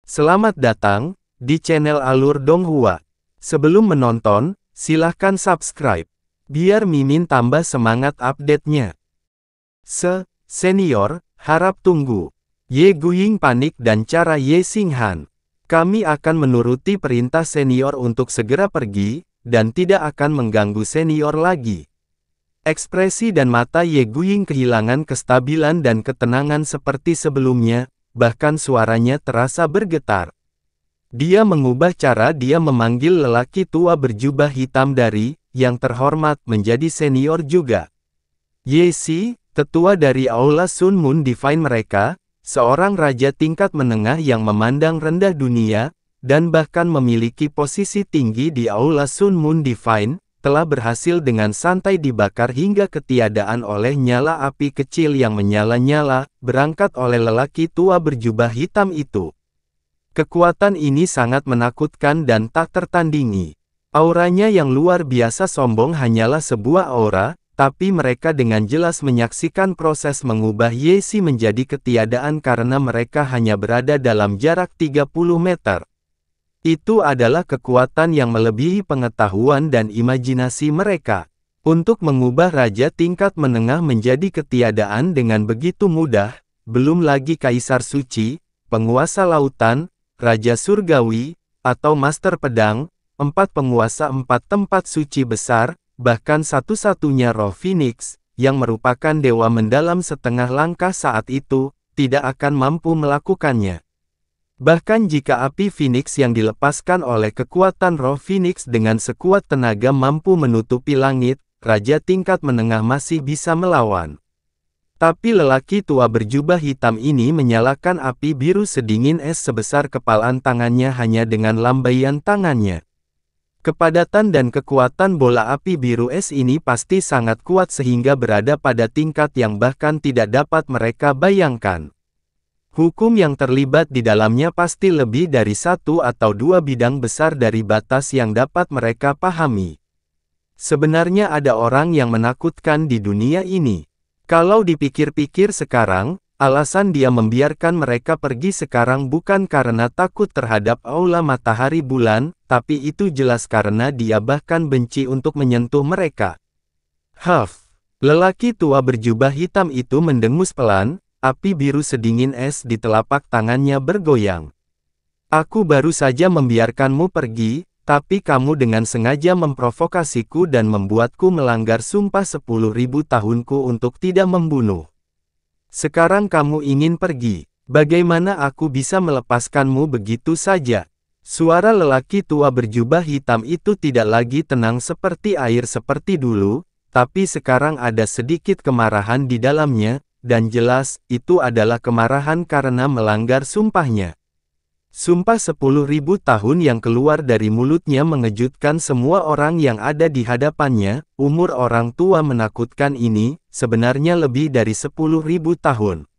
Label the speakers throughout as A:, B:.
A: Selamat datang di channel Alur Donghua. Sebelum menonton, silahkan subscribe, biar Mimin tambah semangat update-nya. Senior, harap tunggu. Ye Guiying panik dan cara Ye Xinghan. Kami akan menuruti perintah senior untuk segera pergi, dan tidak akan mengganggu senior lagi. Ekspresi dan mata Ye Guiying kehilangan kestabilan dan ketenangan seperti sebelumnya, bahkan suaranya terasa bergetar. Dia mengubah cara dia memanggil lelaki tua berjubah hitam dari, yang terhormat menjadi senior juga. Ye Xi, tetua dari Aula Sun Moon Divine mereka, seorang raja tingkat menengah yang memandang rendah dunia, dan bahkan memiliki posisi tinggi di Aula Sun Moon Divine, telah berhasil dengan santai dibakar hingga ketiadaan oleh nyala api kecil yang menyala-nyala, berangkat oleh lelaki tua berjubah hitam itu. Kekuatan ini sangat menakutkan dan tak tertandingi. Auranya yang luar biasa sombong hanyalah sebuah aura, tapi mereka dengan jelas menyaksikan proses mengubah Ye Xi menjadi ketiadaan karena mereka hanya berada dalam jarak 30 meter. Itu adalah kekuatan yang melebihi pengetahuan dan imajinasi mereka. Untuk mengubah raja tingkat menengah menjadi ketiadaan dengan begitu mudah, belum lagi kaisar suci, penguasa lautan, raja surgawi, atau master pedang, 4 penguasa 4 tempat suci besar, bahkan satu-satunya roh Phoenix, yang merupakan dewa mendalam setengah langkah saat itu, tidak akan mampu melakukannya. Bahkan jika api Phoenix yang dilepaskan oleh kekuatan roh Phoenix dengan sekuat tenaga mampu menutupi langit, raja tingkat menengah masih bisa melawan. Tapi lelaki tua berjubah hitam ini menyalakan api biru sedingin es sebesar kepalan tangannya hanya dengan lambaian tangannya. Kepadatan dan kekuatan bola api biru es ini pasti sangat kuat sehingga berada pada tingkat yang bahkan tidak dapat mereka bayangkan. Hukum yang terlibat di dalamnya pasti lebih dari 1 atau 2 bidang besar dari batas yang dapat mereka pahami. Sebenarnya ada orang yang menakutkan di dunia ini. Kalau dipikir-pikir sekarang, alasan dia membiarkan mereka pergi sekarang bukan karena takut terhadap aula matahari bulan, tapi itu jelas karena dia bahkan benci untuk menyentuh mereka. Lelaki tua berjubah hitam itu mendengus pelan. Api biru sedingin es di telapak tangannya bergoyang. Aku baru saja membiarkanmu pergi, tapi kamu dengan sengaja memprovokasiku dan membuatku melanggar sumpah 10.000 tahunku untuk tidak membunuh. Sekarang kamu ingin pergi. Bagaimana aku bisa melepaskanmu begitu saja? Suara lelaki tua berjubah hitam itu tidak lagi tenang seperti air seperti dulu, tapi sekarang ada sedikit kemarahan di dalamnya. Dan jelas, itu adalah kemarahan karena melanggar sumpahnya. Sumpah 10.000 tahun yang keluar dari mulutnya mengejutkan semua orang yang ada di hadapannya. Umur orang tua menakutkan ini, sebenarnya lebih dari 10.000 tahun.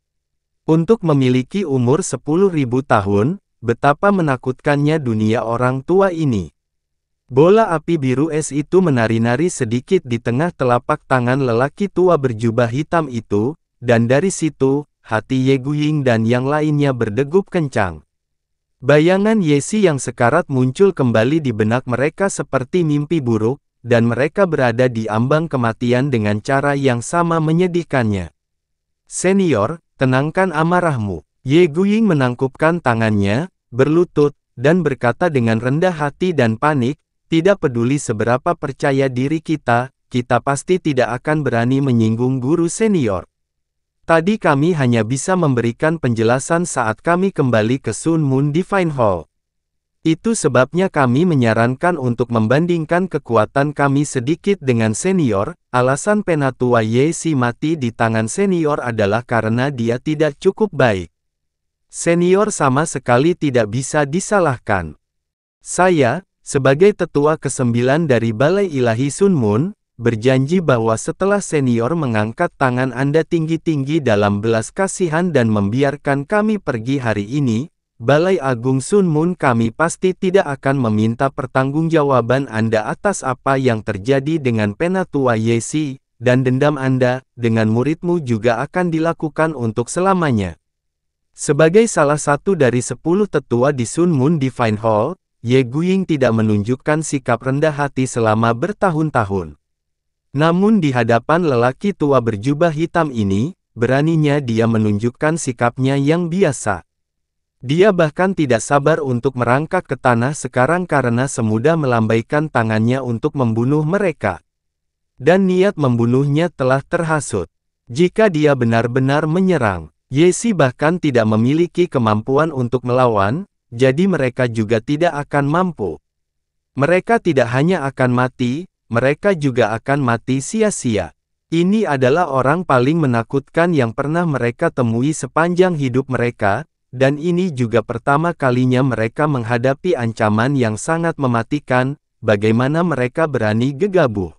A: Untuk memiliki umur 10.000 tahun, betapa menakutkannya dunia orang tua ini. Bola api biru es itu menari-nari sedikit di tengah telapak tangan lelaki tua berjubah hitam itu. Dan dari situ, hati Ye Guiying dan yang lainnya berdegup kencang. Bayangan Ye Xi yang sekarat muncul kembali di benak mereka seperti mimpi buruk, dan mereka berada di ambang kematian dengan cara yang sama menyedihkannya. Senior, tenangkan amarahmu. Ye Guiying menangkupkan tangannya, berlutut, dan berkata dengan rendah hati dan panik, tidak peduli seberapa percaya diri kita pasti tidak akan berani menyinggung guru senior. Tadi kami hanya bisa memberikan penjelasan saat kami kembali ke Sun Moon Divine Hall. Itu sebabnya kami menyarankan untuk membandingkan kekuatan kami sedikit dengan senior. Alasan penatua Ye Xi mati di tangan senior adalah karena dia tidak cukup baik. Senior sama sekali tidak bisa disalahkan. Saya, sebagai tetua ke-9 dari Balai Ilahi Sun Moon, berjanji bahwa setelah senior mengangkat tangan Anda tinggi-tinggi dalam belas kasihan dan membiarkan kami pergi hari ini, Balai Agung Sun Moon kami pasti tidak akan meminta pertanggungjawaban Anda atas apa yang terjadi dengan penatua Ye Xi, dan dendam Anda dengan muridmu juga akan dilakukan untuk selamanya. Sebagai salah satu dari 10 tetua di Sun Moon Divine Hall, Ye Guiying tidak menunjukkan sikap rendah hati selama bertahun-tahun. Namun di hadapan lelaki tua berjubah hitam ini, beraninya dia menunjukkan sikapnya yang biasa. Dia bahkan tidak sabar untuk merangkak ke tanah sekarang karena semudah melambaikan tangannya untuk membunuh mereka. Dan niat membunuhnya telah terhasut. Jika dia benar-benar menyerang, Ye Si bahkan tidak memiliki kemampuan untuk melawan, jadi mereka juga tidak akan mampu. Mereka tidak hanya akan mati, mereka juga akan mati sia-sia. Ini adalah orang paling menakutkan yang pernah mereka temui sepanjang hidup mereka, dan ini juga pertama kalinya mereka menghadapi ancaman yang sangat mematikan, bagaimana mereka berani gegabah.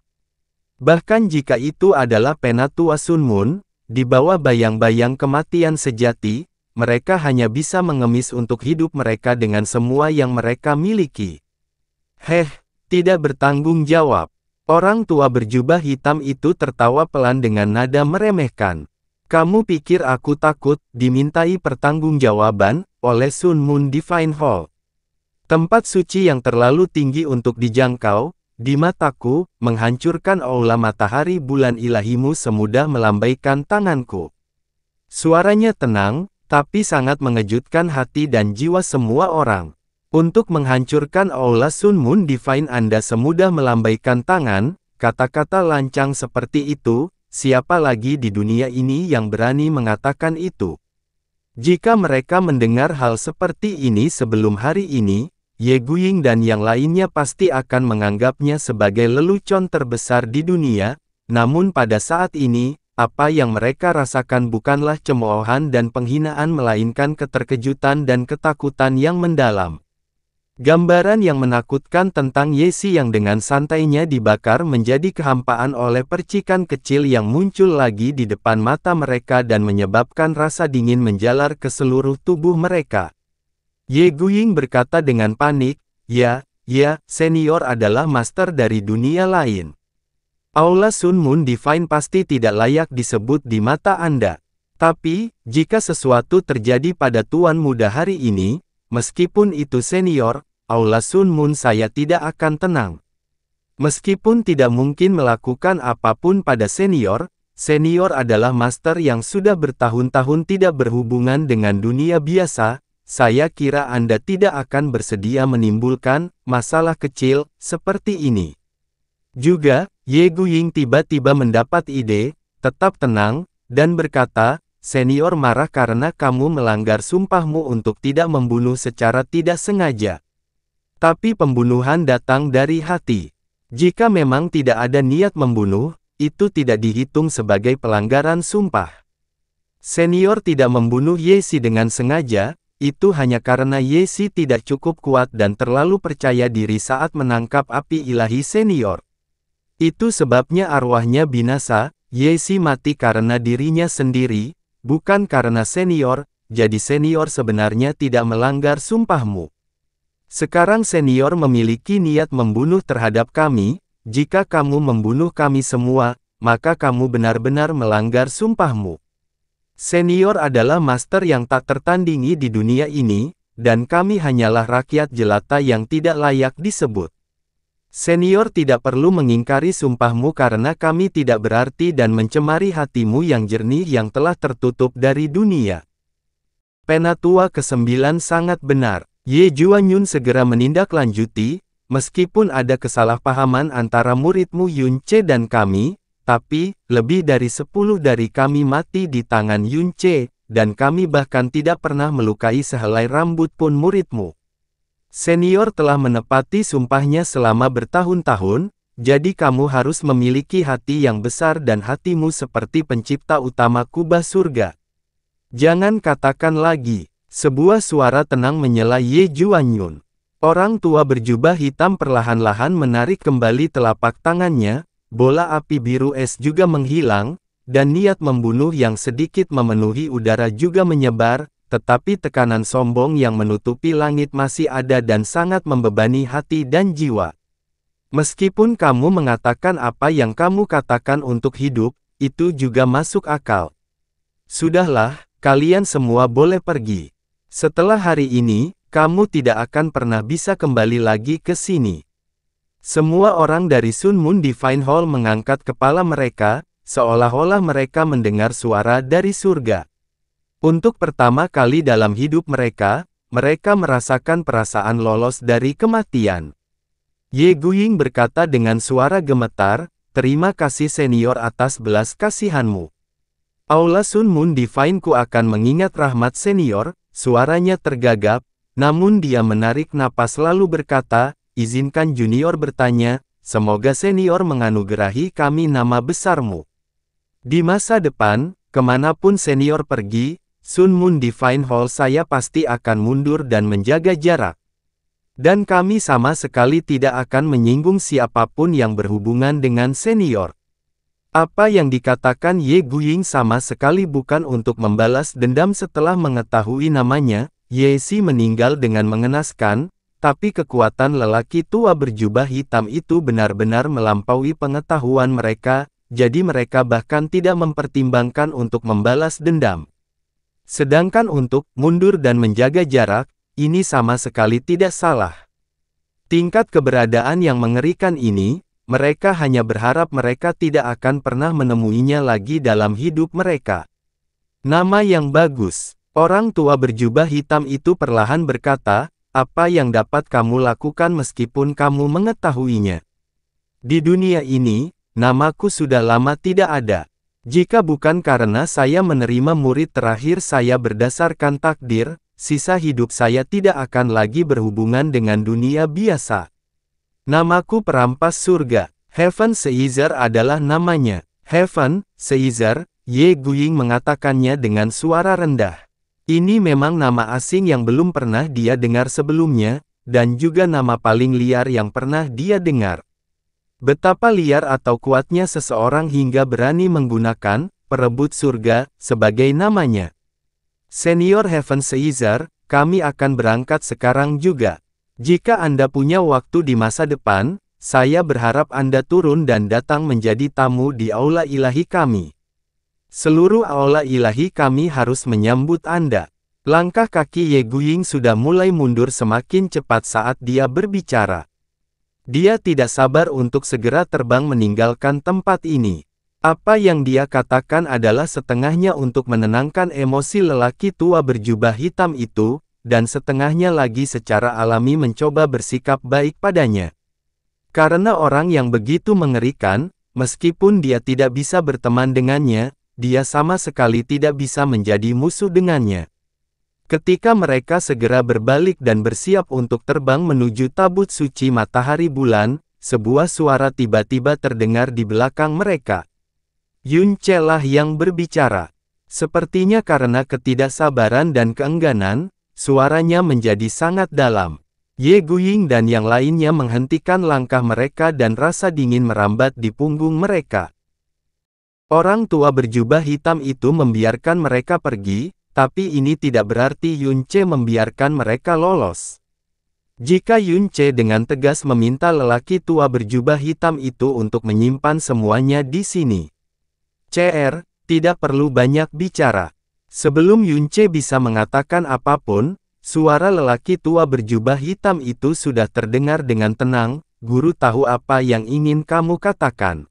A: Bahkan jika itu adalah Penatua Sun Moon, di bawah bayang-bayang kematian sejati, mereka hanya bisa mengemis untuk hidup mereka dengan semua yang mereka miliki. Tidak bertanggung jawab. Orang tua berjubah hitam itu tertawa pelan dengan nada meremehkan. Kamu pikir aku takut dimintai pertanggungjawaban oleh Sun Moon Divine Hall? Tempat suci yang terlalu tinggi untuk dijangkau, di mataku, menghancurkan aula matahari bulan ilahimu semudah melambaikan tanganku. Suaranya tenang, tapi sangat mengejutkan hati dan jiwa semua orang. Untuk menghancurkan aula Sun Moon Divine Anda semudah melambaikan tangan, kata-kata lancang seperti itu, siapa lagi di dunia ini yang berani mengatakan itu? Jika mereka mendengar hal seperti ini sebelum hari ini, Ye Guiying dan yang lainnya pasti akan menganggapnya sebagai lelucon terbesar di dunia, namun pada saat ini, apa yang mereka rasakan bukanlah cemoohan dan penghinaan melainkan keterkejutan dan ketakutan yang mendalam. Gambaran yang menakutkan tentang Ye Si yang dengan santainya dibakar menjadi kehampaan oleh percikan kecil yang muncul lagi di depan mata mereka dan menyebabkan rasa dingin menjalar ke seluruh tubuh mereka. Ye Guiying berkata dengan panik, ya, senior adalah master dari dunia lain. Aula Sun Moon Divine pasti tidak layak disebut di mata Anda. Tapi, jika sesuatu terjadi pada Tuan Muda hari ini, meskipun itu senior, Aula Sun Moon saya tidak akan tenang. Meskipun tidak mungkin melakukan apapun pada senior, senior adalah master yang sudah bertahun-tahun tidak berhubungan dengan dunia biasa. Saya kira Anda tidak akan bersedia menimbulkan masalah kecil seperti ini. Juga, Ye Guiying tiba-tiba mendapat ide, tetap tenang, dan berkata, senior marah karena kamu melanggar sumpahmu untuk tidak membunuh secara tidak sengaja. Tapi pembunuhan datang dari hati. Jika memang tidak ada niat membunuh, itu tidak dihitung sebagai pelanggaran sumpah. Senior tidak membunuh Ye Si dengan sengaja, itu hanya karena Ye Si tidak cukup kuat dan terlalu percaya diri saat menangkap api ilahi senior. Itu sebabnya arwahnya binasa, Ye Si mati karena dirinya sendiri, bukan karena senior, jadi senior sebenarnya tidak melanggar sumpahmu. Sekarang senior memiliki niat membunuh terhadap kami, jika kamu membunuh kami semua, maka kamu benar-benar melanggar sumpahmu. Senior adalah master yang tak tertandingi di dunia ini, dan kami hanyalah rakyat jelata yang tidak layak disebut. Senior tidak perlu mengingkari sumpahmu karena kami tidak berarti dan mencemari hatimu yang jernih yang telah tertutup dari dunia. Penatua ke-9 sangat benar. Ye Juanyun segera menindaklanjuti, meskipun ada kesalahpahaman antara muridmu Yun Ce dan kami, tapi, lebih dari 10 dari kami mati di tangan Yun Ce, dan kami bahkan tidak pernah melukai sehelai rambut pun muridmu. Senior telah menepati sumpahnya selama bertahun-tahun, jadi kamu harus memiliki hati yang besar dan hatimu seperti pencipta utama kubah surga. Jangan katakan lagi, sebuah suara tenang menyela Ye Juanyun. Orang tua berjubah hitam perlahan-lahan menarik kembali telapak tangannya, bola api biru es juga menghilang, dan niat membunuh yang sedikit memenuhi udara juga menyebar, tetapi tekanan sombong yang menutupi langit masih ada dan sangat membebani hati dan jiwa. Meskipun kamu mengatakan apa yang kamu katakan untuk hidup, itu juga masuk akal. Sudahlah, kalian semua boleh pergi. Setelah hari ini, kamu tidak akan pernah bisa kembali lagi ke sini." Semua orang dari Sun Moon Divine Hall mengangkat kepala mereka, seolah-olah mereka mendengar suara dari surga. Untuk pertama kali dalam hidup mereka merasakan perasaan lolos dari kematian. Ye Guiying berkata dengan suara gemetar, "Terima kasih senior atas belas kasihanmu. Aula Sun Moon Divine ku akan mengingat rahmat senior." Suaranya tergagap, namun dia menarik napas lalu berkata, "Izinkan junior bertanya, semoga senior menganugerahi kami nama besarmu. Di masa depan, kemanapun senior pergi, Sun Moon Divine Hall saya pasti akan mundur dan menjaga jarak. Dan kami sama sekali tidak akan menyinggung siapapun yang berhubungan dengan senior." Apa yang dikatakan Ye Guiying sama sekali bukan untuk membalas dendam setelah mengetahui namanya. Ye Si meninggal dengan mengenaskan, tapi kekuatan lelaki tua berjubah hitam itu benar-benar melampaui pengetahuan mereka, jadi mereka bahkan tidak mempertimbangkan untuk membalas dendam. Sedangkan untuk mundur dan menjaga jarak, ini sama sekali tidak salah. Tingkat keberadaan yang mengerikan ini, mereka hanya berharap mereka tidak akan pernah menemuinya lagi dalam hidup mereka. Nama yang bagus. Orang tua berjubah hitam itu perlahan berkata, "Apa yang dapat kamu lakukan meskipun kamu mengetahuinya? Di dunia ini, namaku sudah lama tidak ada. Jika bukan karena saya menerima murid terakhir saya berdasarkan takdir, sisa hidup saya tidak akan lagi berhubungan dengan dunia biasa. Namaku perampas surga. Heaven Seizer adalah namanya." Heaven Seizer, Ye Guiying mengatakannya dengan suara rendah. Ini memang nama asing yang belum pernah dia dengar sebelumnya, dan juga nama paling liar yang pernah dia dengar. Betapa liar atau kuatnya seseorang hingga berani menggunakan perebut surga sebagai namanya. "Senior Heaven Seizer, kami akan berangkat sekarang juga. Jika Anda punya waktu di masa depan, saya berharap Anda turun dan datang menjadi tamu di aula ilahi kami. Seluruh aula ilahi kami harus menyambut Anda." Langkah kaki Ye Guiying sudah mulai mundur semakin cepat saat dia berbicara. Dia tidak sabar untuk segera terbang meninggalkan tempat ini. Apa yang dia katakan adalah setengahnya untuk menenangkan emosi lelaki tua berjubah hitam itu, dan setengahnya lagi secara alami mencoba bersikap baik padanya. Karena orang yang begitu mengerikan, meskipun dia tidak bisa berteman dengannya, dia sama sekali tidak bisa menjadi musuh dengannya. Ketika mereka segera berbalik dan bersiap untuk terbang menuju tabut suci matahari bulan, sebuah suara tiba-tiba terdengar di belakang mereka. Yun Ce lah yang berbicara. Sepertinya karena ketidaksabaran dan keengganan, suaranya menjadi sangat dalam. Ye Guiying dan yang lainnya menghentikan langkah mereka dan rasa dingin merambat di punggung mereka. Orang tua berjubah hitam itu membiarkan mereka pergi, tapi ini tidak berarti Yun Ce membiarkan mereka lolos. Jika Yun Ce dengan tegas meminta lelaki tua berjubah hitam itu untuk menyimpan semuanya di sini. "CR, tidak perlu banyak bicara." Sebelum Yun Ce bisa mengatakan apapun, suara lelaki tua berjubah hitam itu sudah terdengar dengan tenang, "Guru tahu apa yang ingin kamu katakan.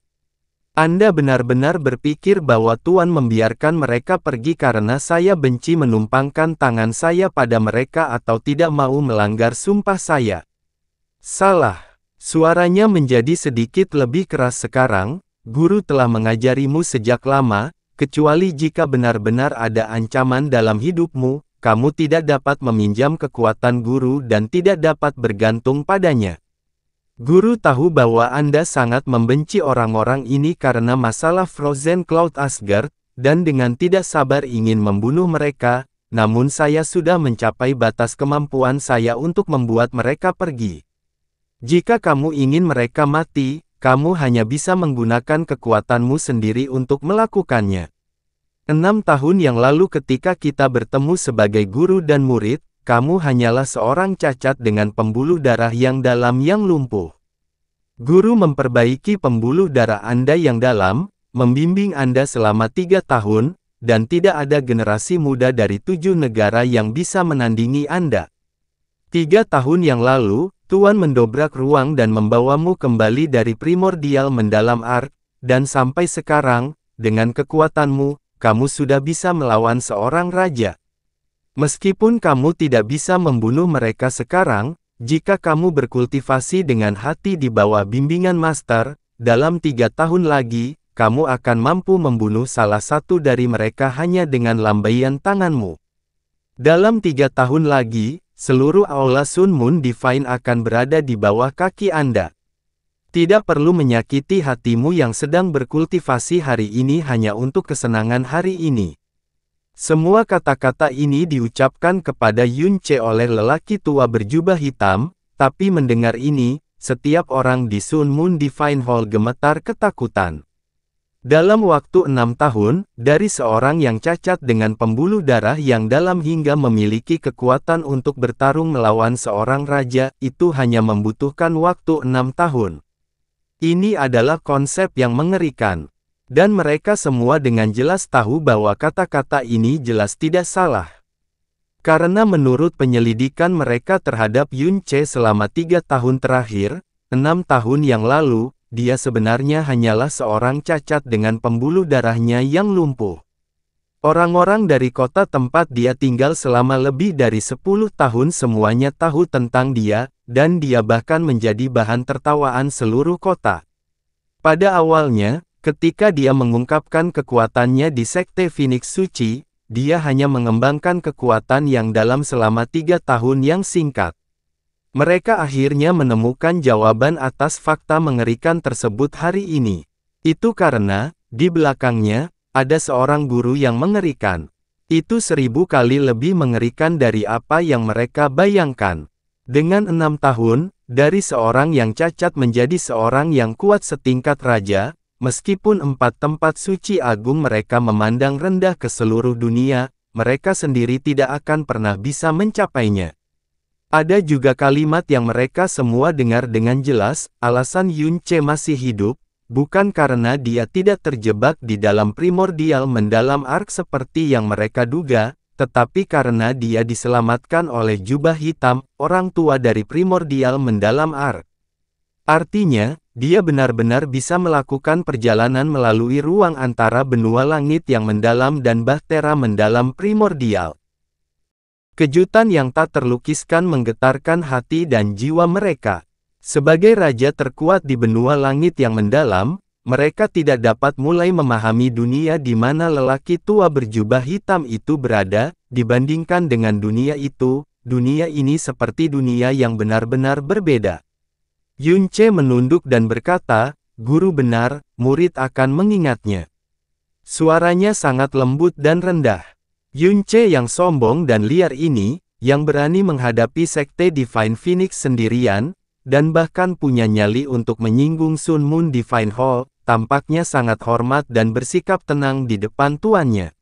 A: Anda benar-benar berpikir bahwa Tuan membiarkan mereka pergi karena saya benci menumpangkan tangan saya pada mereka atau tidak mau melanggar sumpah saya?" "Salah." Suaranya menjadi sedikit lebih keras sekarang. "Guru telah mengajarimu sejak lama, kecuali jika benar-benar ada ancaman dalam hidupmu, kamu tidak dapat meminjam kekuatan guru dan tidak dapat bergantung padanya. Guru tahu bahwa Anda sangat membenci orang-orang ini karena masalah Frozen Cloud Asgard, dan dengan tidak sabar ingin membunuh mereka, namun saya sudah mencapai batas kemampuan saya untuk membuat mereka pergi. Jika kamu ingin mereka mati, kamu hanya bisa menggunakan kekuatanmu sendiri untuk melakukannya. 6 tahun yang lalu ketika kita bertemu sebagai guru dan murid, kamu hanyalah seorang cacat dengan pembuluh darah yang dalam yang lumpuh. Guru memperbaiki pembuluh darah Anda yang dalam, membimbing Anda selama 3 tahun, dan tidak ada generasi muda dari 7 negara yang bisa menandingi Anda. 3 tahun yang lalu, Tuan mendobrak ruang dan membawamu kembali dari primordial mendalam Ark, dan sampai sekarang, dengan kekuatanmu, kamu sudah bisa melawan seorang raja. Meskipun kamu tidak bisa membunuh mereka sekarang, jika kamu berkultivasi dengan hati di bawah bimbingan Master, dalam 3 tahun lagi, kamu akan mampu membunuh salah satu dari mereka hanya dengan lambaian tanganmu. Dalam 3 tahun lagi, seluruh aula Sun Moon Divine akan berada di bawah kaki Anda. Tidak perlu menyakiti hatimu yang sedang berkultivasi hari ini hanya untuk kesenangan hari ini. Semua kata-kata ini diucapkan kepada Yun Ce oleh lelaki tua berjubah hitam, tapi mendengar ini, setiap orang di Sun Moon Divine Hall gemetar ketakutan. Dalam waktu 6 tahun, dari seorang yang cacat dengan pembuluh darah yang dalam hingga memiliki kekuatan untuk bertarung melawan seorang raja, itu hanya membutuhkan waktu 6 tahun. Ini adalah konsep yang mengerikan. Dan mereka semua dengan jelas tahu bahwa kata-kata ini jelas tidak salah. Karena menurut penyelidikan mereka terhadap Yun Ce selama 3 tahun terakhir, 6 tahun yang lalu, dia sebenarnya hanyalah seorang cacat dengan pembuluh darahnya yang lumpuh. Orang-orang dari kota tempat dia tinggal selama lebih dari 10 tahun semuanya tahu tentang dia, dan dia bahkan menjadi bahan tertawaan seluruh kota. Pada awalnya, ketika dia mengungkapkan kekuatannya di Sekte Phoenix Suci, dia hanya mengembangkan kekuatan yang dalam selama 3 tahun yang singkat. Mereka akhirnya menemukan jawaban atas fakta mengerikan tersebut hari ini. Itu karena, di belakangnya, ada seorang guru yang mengerikan. Itu 1000 kali lebih mengerikan dari apa yang mereka bayangkan. Dengan 6 tahun, dari seorang yang cacat menjadi seorang yang kuat setingkat raja, meskipun 4 tempat suci agung mereka memandang rendah ke seluruh dunia, mereka sendiri tidak akan pernah bisa mencapainya. Ada juga kalimat yang mereka semua dengar dengan jelas, alasan Yun Ce masih hidup, bukan karena dia tidak terjebak di dalam primordial mendalam Ark seperti yang mereka duga, tetapi karena dia diselamatkan oleh jubah hitam, orang tua dari primordial mendalam Ark. Artinya, dia benar-benar bisa melakukan perjalanan melalui ruang antara benua langit yang mendalam dan bahtera mendalam primordial. Kejutan yang tak terlukiskan menggetarkan hati dan jiwa mereka. Sebagai raja terkuat di benua langit yang mendalam, mereka tidak dapat mulai memahami dunia di mana lelaki tua berjubah hitam itu berada, dibandingkan dengan dunia itu, dunia ini seperti dunia yang benar-benar berbeda. Yun Ce menunduk dan berkata, "Guru benar, murid akan mengingatnya." Suaranya sangat lembut dan rendah. Yun Ce yang sombong dan liar ini, yang berani menghadapi Sekte Divine Phoenix sendirian, dan bahkan punya nyali untuk menyinggung Sun Moon Divine Hall, tampaknya sangat hormat dan bersikap tenang di depan tuannya.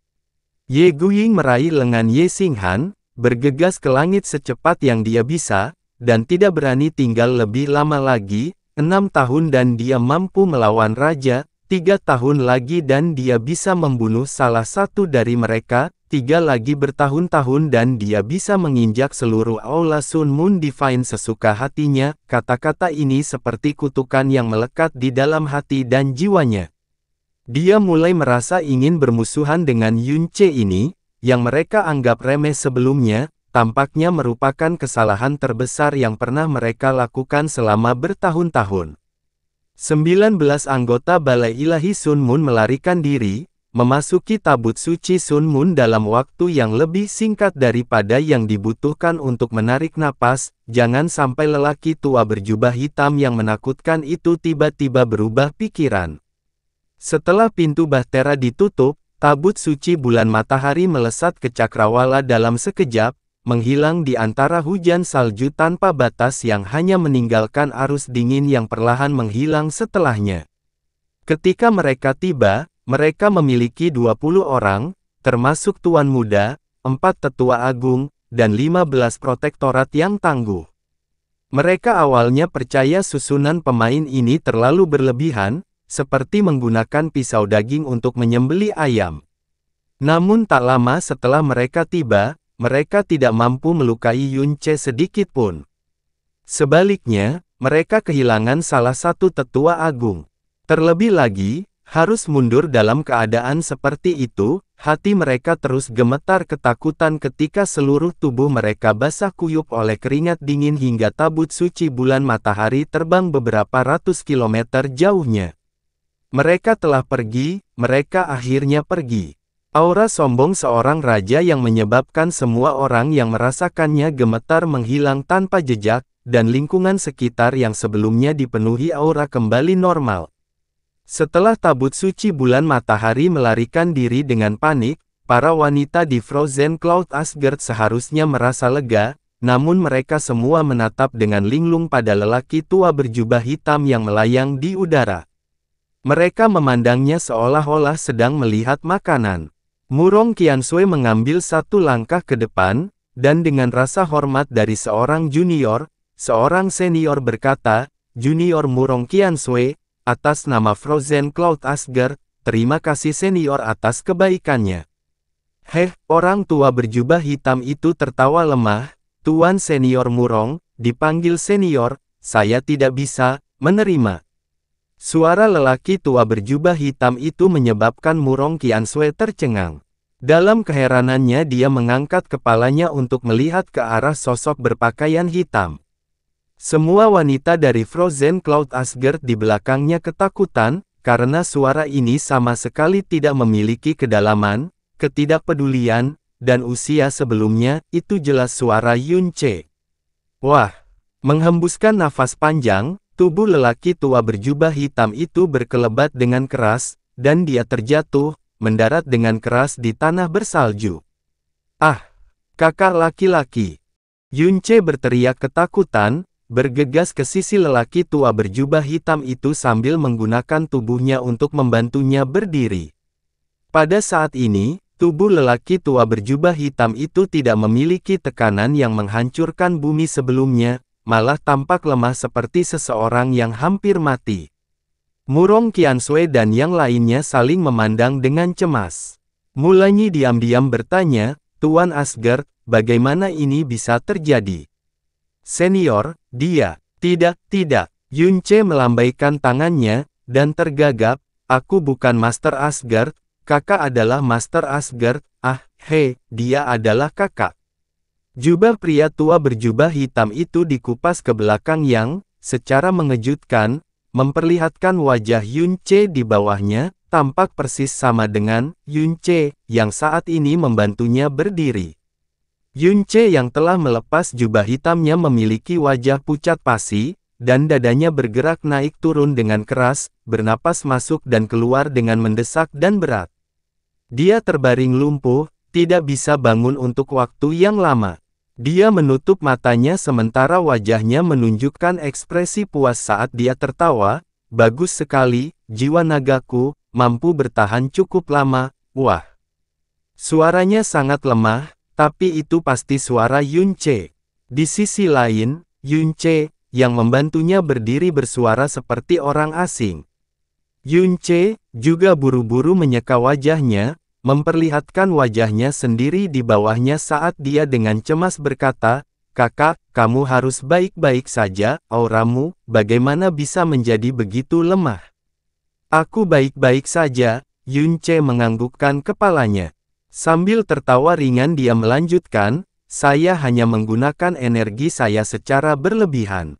A: Ye Guiying meraih lengan Ye Xinghan, bergegas ke langit secepat yang dia bisa, dan tidak berani tinggal lebih lama lagi, 6 tahun dan dia mampu melawan raja, 3 tahun lagi dan dia bisa membunuh salah satu dari mereka, 3 lagi bertahun-tahun dan dia bisa menginjak seluruh aula Sun Moon Divine sesuka hatinya. Kata-kata ini seperti kutukan yang melekat di dalam hati dan jiwanya. Dia mulai merasa ingin bermusuhan dengan Yun Ce ini, yang mereka anggap remeh sebelumnya, tampaknya merupakan kesalahan terbesar yang pernah mereka lakukan selama bertahun-tahun. 19 anggota Balai Ilahi Sun Moon melarikan diri, memasuki tabut suci Sun Moon dalam waktu yang lebih singkat daripada yang dibutuhkan untuk menarik napas. Jangan sampai lelaki tua berjubah hitam yang menakutkan itu tiba-tiba berubah pikiran. Setelah pintu bahtera ditutup, tabut suci bulan matahari melesat ke cakrawala dalam sekejap, menghilang di antara hujan salju tanpa batas yang hanya meninggalkan arus dingin yang perlahan menghilang setelahnya. Ketika mereka tiba, mereka memiliki 20 orang, termasuk Tuan Muda, 4 Tetua Agung, dan 15 protektorat yang tangguh. Mereka awalnya percaya susunan pemain ini terlalu berlebihan, seperti menggunakan pisau daging untuk menyembelih ayam. Namun tak lama setelah mereka tiba, mereka tidak mampu melukai Yunce sedikit pun. Sebaliknya, mereka kehilangan salah satu tetua agung. Terlebih lagi, harus mundur dalam keadaan seperti itu, hati mereka terus gemetar ketakutan ketika seluruh tubuh mereka basah kuyup oleh keringat dingin hingga tabut suci bulan matahari terbang beberapa ratus kilometer jauhnya. Mereka telah pergi, mereka akhirnya pergi. Aura sombong seorang raja yang menyebabkan semua orang yang merasakannya gemetar menghilang tanpa jejak, dan lingkungan sekitar yang sebelumnya dipenuhi aura kembali normal. Setelah tabut suci bulan matahari melarikan diri dengan panik, para wanita di Frozen Cloud Asgard seharusnya merasa lega, namun mereka semua menatap dengan linglung pada lelaki tua berjubah hitam yang melayang di udara. Mereka memandangnya seolah-olah sedang melihat makanan. Murong Qianshui mengambil satu langkah ke depan, dan dengan rasa hormat dari seorang junior, seorang senior berkata, "Junior Murong Qianshui, atas nama Frozen Cloud Asgard, terima kasih senior atas kebaikannya." Orang tua berjubah hitam itu tertawa lemah, "Tuan senior Murong, dipanggil senior, saya tidak bisa menerima." Suara lelaki tua berjubah hitam itu menyebabkan Murong Qianshui tercengang. Dalam keheranannya dia mengangkat kepalanya untuk melihat ke arah sosok berpakaian hitam. Semua wanita dari Frozen Cloud Asgard di belakangnya ketakutan, karena suara ini sama sekali tidak memiliki kedalaman, ketidakpedulian, dan usia sebelumnya, itu jelas suara Yunce. Wah! Menghembuskan nafas panjang, tubuh lelaki tua berjubah hitam itu berkelebat dengan keras, dan dia terjatuh, mendarat dengan keras di tanah bersalju. "Ah! Kakak laki-laki!" Yunce berteriak ketakutan, bergegas ke sisi lelaki tua berjubah hitam itu sambil menggunakan tubuhnya untuk membantunya berdiri. Pada saat ini, tubuh lelaki tua berjubah hitam itu tidak memiliki tekanan yang menghancurkan bumi sebelumnya, malah tampak lemah seperti seseorang yang hampir mati. Murong Qianshui dan yang lainnya saling memandang dengan cemas. Mulanya diam-diam bertanya, "Tuan Asgard, bagaimana ini bisa terjadi?" "Senior, dia..." Tidak. Yunce melambaikan tangannya, dan tergagap, "Aku bukan Master Asgard, kakak adalah Master Asgard." Dia adalah kakak." Jubah pria tua berjubah hitam itu dikupas ke belakang yang, secara mengejutkan, memperlihatkan wajah Yunce di bawahnya, tampak persis sama dengan Yunce, yang saat ini membantunya berdiri. Yunce yang telah melepas jubah hitamnya memiliki wajah pucat pasi, dan dadanya bergerak naik turun dengan keras, bernapas masuk dan keluar dengan mendesak dan berat. Dia terbaring lumpuh, tidak bisa bangun untuk waktu yang lama. Dia menutup matanya sementara wajahnya menunjukkan ekspresi puas saat dia tertawa. "Bagus sekali, jiwa nagaku, mampu bertahan cukup lama." Wah! Suaranya sangat lemah, tapi itu pasti suara Yunce. Di sisi lain, Yunce, yang membantunya berdiri bersuara seperti orang asing. Yunce juga buru-buru menyeka wajahnya, memperlihatkan wajahnya sendiri di bawahnya saat dia dengan cemas berkata, "Kakak, kamu harus baik-baik saja, auramu, bagaimana bisa menjadi begitu lemah?" "Aku baik-baik saja," Yunce menganggukkan kepalanya. Sambil tertawa ringan dia melanjutkan, "Saya hanya menggunakan energi saya secara berlebihan.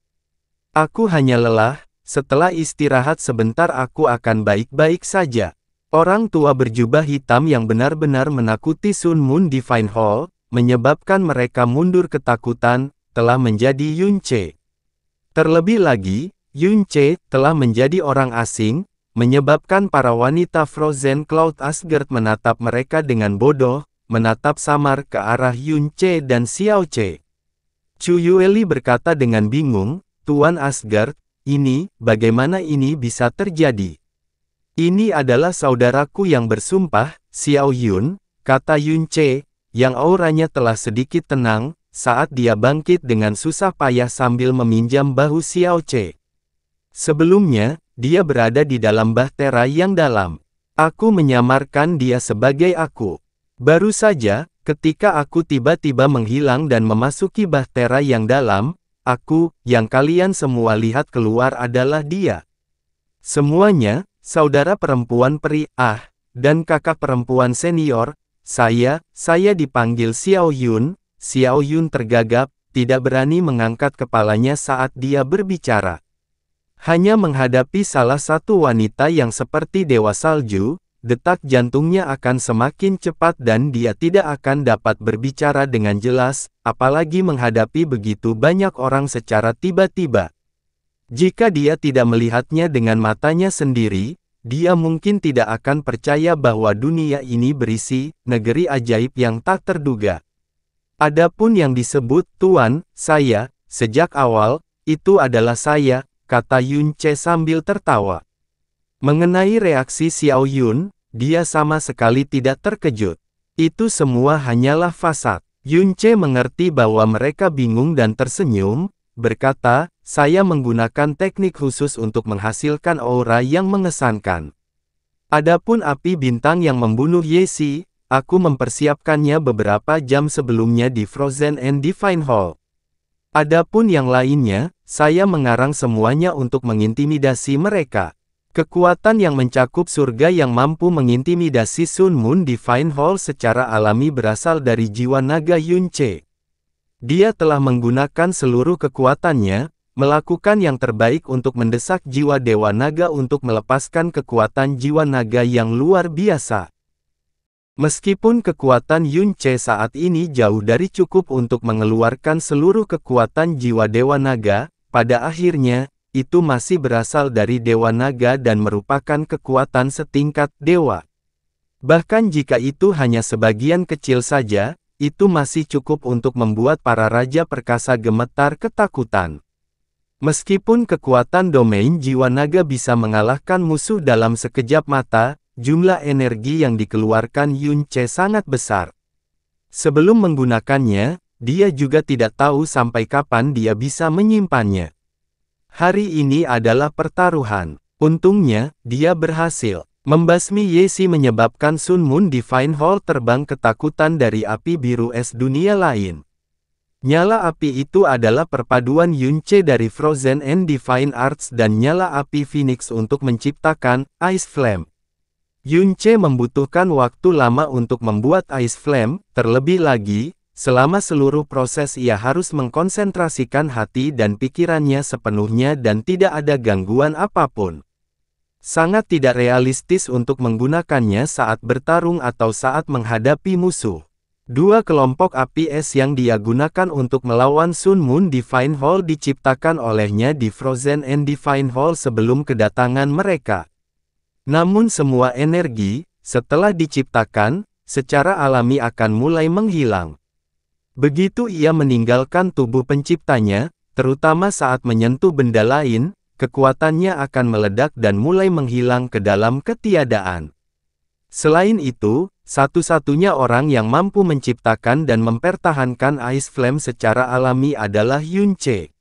A: Aku hanya lelah, setelah istirahat sebentar aku akan baik-baik saja." Orang tua berjubah hitam yang benar-benar menakuti Sun Moon Divine Hall, menyebabkan mereka mundur ketakutan, telah menjadi Yunce. Terlebih lagi, Yunce telah menjadi orang asing, menyebabkan para wanita Frozen Cloud Asgard menatap mereka dengan bodoh, menatap samar ke arah Yunce dan Xiaoce. Chu Yueli berkata dengan bingung, "Tuan Asgard, bagaimana ini bisa terjadi?" "Ini adalah saudaraku yang bersumpah, Xiao Yun," kata Yunce, yang auranya telah sedikit tenang, saat dia bangkit dengan susah payah sambil meminjam bahu Xiaoce. "Sebelumnya, dia berada di dalam bahtera yang dalam. Aku menyamarkan dia sebagai aku." Baru saja, ketika aku tiba-tiba menghilang dan memasuki bahtera yang dalam, yang kalian semua lihat keluar adalah dia. Semuanya, saudara perempuan peri, dan kakak perempuan senior, saya dipanggil Xiao Yun. Xiao Yun tergagap, tidak berani mengangkat kepalanya saat dia berbicara. Hanya menghadapi salah satu wanita yang seperti dewa salju, detak jantungnya akan semakin cepat dan dia tidak akan dapat berbicara dengan jelas, apalagi menghadapi begitu banyak orang secara tiba-tiba. Jika dia tidak melihatnya dengan matanya sendiri, dia mungkin tidak akan percaya bahwa dunia ini berisi negeri ajaib yang tak terduga. Adapun yang disebut Tuan, saya, sejak awal, itu adalah saya, kata Yun Ce sambil tertawa. Mengenai reaksi Xiao Yun, dia sama sekali tidak terkejut. Itu semua hanyalah fasad. Yun Ce mengerti bahwa mereka bingung dan tersenyum, berkata, saya menggunakan teknik khusus untuk menghasilkan aura yang mengesankan. Adapun api bintang yang membunuh Yesi, aku mempersiapkannya beberapa jam sebelumnya di Frozen and Divine Hall. Adapun yang lainnya, saya mengarang semuanya untuk mengintimidasi mereka. Kekuatan yang mencakup surga yang mampu mengintimidasi Sun Moon Divine Hall secara alami berasal dari jiwa naga Yun Ce. Dia telah menggunakan seluruh kekuatannya, melakukan yang terbaik untuk mendesak jiwa Dewa Naga untuk melepaskan kekuatan jiwa naga yang luar biasa. Meskipun kekuatan Yun Ce saat ini jauh dari cukup untuk mengeluarkan seluruh kekuatan jiwa Dewa Naga, pada akhirnya, itu masih berasal dari Dewa Naga dan merupakan kekuatan setingkat dewa. Bahkan jika itu hanya sebagian kecil saja, itu masih cukup untuk membuat para raja perkasa gemetar ketakutan. Meskipun kekuatan domain jiwa naga bisa mengalahkan musuh dalam sekejap mata, jumlah energi yang dikeluarkan Yun Ce sangat besar. Sebelum menggunakannya, dia juga tidak tahu sampai kapan dia bisa menyimpannya. Hari ini adalah pertaruhan. Untungnya, dia berhasil. Membasmi Yesi menyebabkan Sun Moon Divine Hall terbang ketakutan dari api biru es dunia lain. Nyala api itu adalah perpaduan Yun Ce dari Frozen and Divine Arts dan nyala api Phoenix untuk menciptakan Ice Flame. Yun Ce membutuhkan waktu lama untuk membuat Ice Flame, terlebih lagi, selama seluruh proses ia harus mengkonsentrasikan hati dan pikirannya sepenuhnya dan tidak ada gangguan apapun. Sangat tidak realistis untuk menggunakannya saat bertarung atau saat menghadapi musuh. Dua kelompok api es yang dia gunakan untuk melawan Sun Moon Divine Hall diciptakan olehnya di Frozen and Divine Hall sebelum kedatangan mereka. Namun semua energi, setelah diciptakan, secara alami akan mulai menghilang. Begitu ia meninggalkan tubuh penciptanya, terutama saat menyentuh benda lain, kekuatannya akan meledak dan mulai menghilang ke dalam ketiadaan. Selain itu, satu-satunya orang yang mampu menciptakan dan mempertahankan Ice Flame secara alami adalah Yun Ce.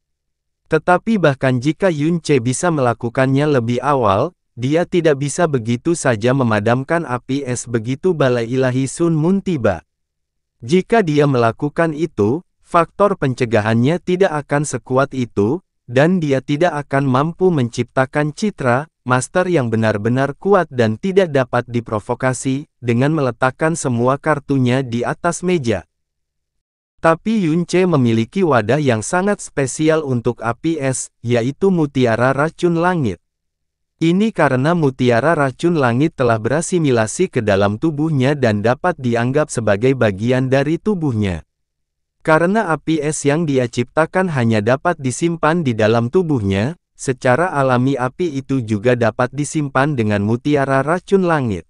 A: Tetapi bahkan jika Yun Ce bisa melakukannya lebih awal, dia tidak bisa begitu saja memadamkan api es begitu bala ilahi Sun Moon tiba. Jika dia melakukan itu, faktor pencegahannya tidak akan sekuat itu, dan dia tidak akan mampu menciptakan citra master yang benar-benar kuat dan tidak dapat diprovokasi, dengan meletakkan semua kartunya di atas meja. Tapi Yun Ce memiliki wadah yang sangat spesial untuk api es, yaitu mutiara racun langit. Ini karena mutiara racun langit telah berasimilasi ke dalam tubuhnya dan dapat dianggap sebagai bagian dari tubuhnya. Karena api es yang dia ciptakan hanya dapat disimpan di dalam tubuhnya, secara alami api itu juga dapat disimpan dengan mutiara racun langit.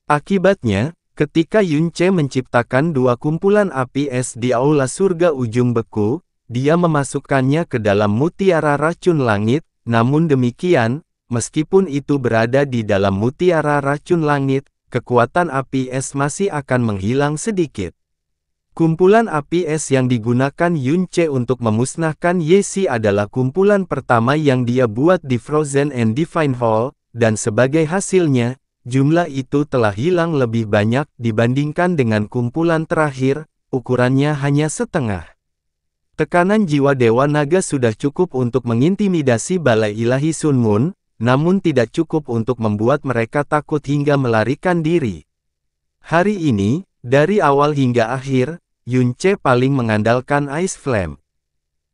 A: Akibatnya, ketika Yun Ce menciptakan dua kumpulan api es di aula surga ujung beku, dia memasukkannya ke dalam mutiara racun langit, namun demikian, meskipun itu berada di dalam mutiara racun langit, kekuatan api es masih akan menghilang sedikit. Kumpulan api es yang digunakan Yun Ce untuk memusnahkan Yesi adalah kumpulan pertama yang dia buat di Frozen and Divine Hall, dan sebagai hasilnya, jumlah itu telah hilang lebih banyak dibandingkan dengan kumpulan terakhir, ukurannya hanya setengah. Tekanan jiwa Dewa Naga sudah cukup untuk mengintimidasi balai ilahi Sun Moon, namun tidak cukup untuk membuat mereka takut hingga melarikan diri. Hari ini, dari awal hingga akhir, Yun Ce paling mengandalkan Ice Flame.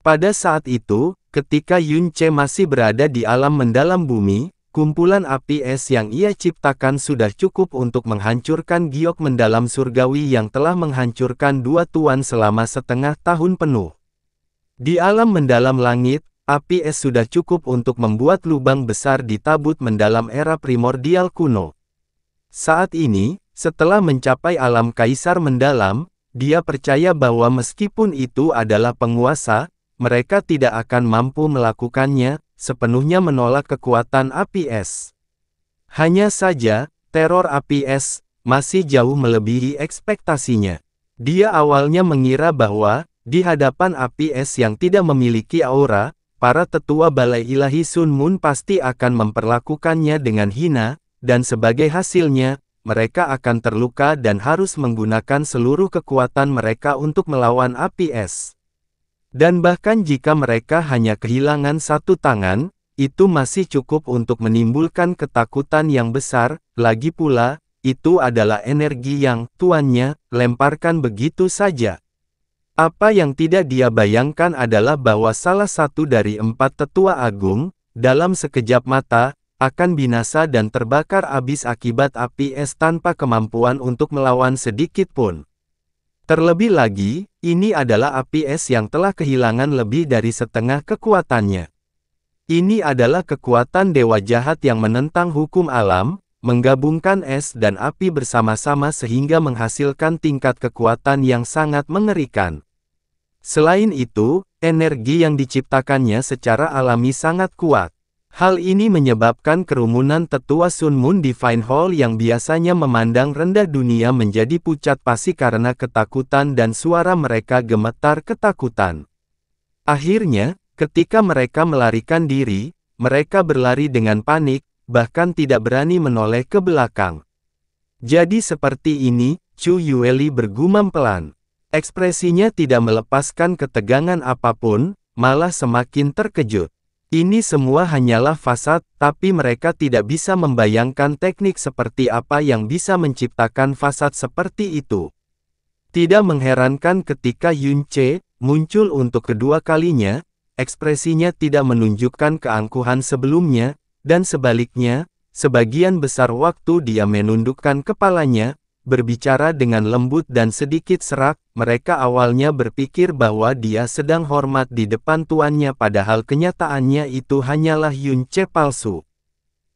A: Pada saat itu, ketika Yun Ce masih berada di alam mendalam bumi, kumpulan api es yang ia ciptakan sudah cukup untuk menghancurkan giok mendalam surgawi yang telah menghancurkan dua tuan selama setengah tahun penuh. Di alam mendalam langit, api es sudah cukup untuk membuat lubang besar di tabut mendalam era primordial kuno. Saat ini, setelah mencapai alam kaisar mendalam, dia percaya bahwa meskipun itu adalah penguasa, mereka tidak akan mampu melakukannya, sepenuhnya menolak kekuatan api es. Hanya saja, teror api es masih jauh melebihi ekspektasinya. Dia awalnya mengira bahwa, di hadapan api es yang tidak memiliki aura, para tetua balai ilahi Sun Moon pasti akan memperlakukannya dengan hina, dan sebagai hasilnya, mereka akan terluka dan harus menggunakan seluruh kekuatan mereka untuk melawan api es. Dan bahkan jika mereka hanya kehilangan satu tangan, itu masih cukup untuk menimbulkan ketakutan yang besar, lagi pula, itu adalah energi yang tuannya lemparkan begitu saja. Apa yang tidak dia bayangkan adalah bahwa salah satu dari 4 tetua agung, dalam sekejap mata, akan binasa dan terbakar habis akibat api es tanpa kemampuan untuk melawan sedikit pun. Terlebih lagi, ini adalah api es yang telah kehilangan lebih dari setengah kekuatannya. Ini adalah kekuatan dewa jahat yang menentang hukum alam, menggabungkan es dan api bersama-sama sehingga menghasilkan tingkat kekuatan yang sangat mengerikan. Selain itu, energi yang diciptakannya secara alami sangat kuat. Hal ini menyebabkan kerumunan tetua Sun Moon Divine Hall yang biasanya memandang rendah dunia menjadi pucat pasi karena ketakutan dan suara mereka gemetar ketakutan. Akhirnya, ketika mereka melarikan diri, mereka berlari dengan panik, bahkan tidak berani menoleh ke belakang. Jadi seperti ini, Chu Yueli bergumam pelan. Ekspresinya tidak melepaskan ketegangan apapun, malah semakin terkejut. Ini semua hanyalah fasad, tapi mereka tidak bisa membayangkan teknik seperti apa yang bisa menciptakan fasad seperti itu. Tidak mengherankan ketika Yun Ce muncul untuk kedua kalinya, ekspresinya tidak menunjukkan keangkuhan sebelumnya, dan sebaliknya, sebagian besar waktu dia menundukkan kepalanya, berbicara dengan lembut dan sedikit serak. Mereka awalnya berpikir bahwa dia sedang hormat di depan tuannya padahal kenyataannya itu hanyalah Yun Ce palsu.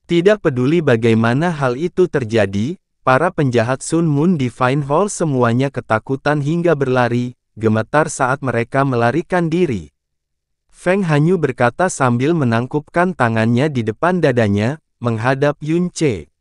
A: Tidak peduli bagaimana hal itu terjadi, para penjahat Sun Moon Divine Hall semuanya ketakutan hingga berlari, gemetar saat mereka melarikan diri. Feng Hanyu berkata sambil menangkupkan tangannya di depan dadanya, menghadap Yun Ce.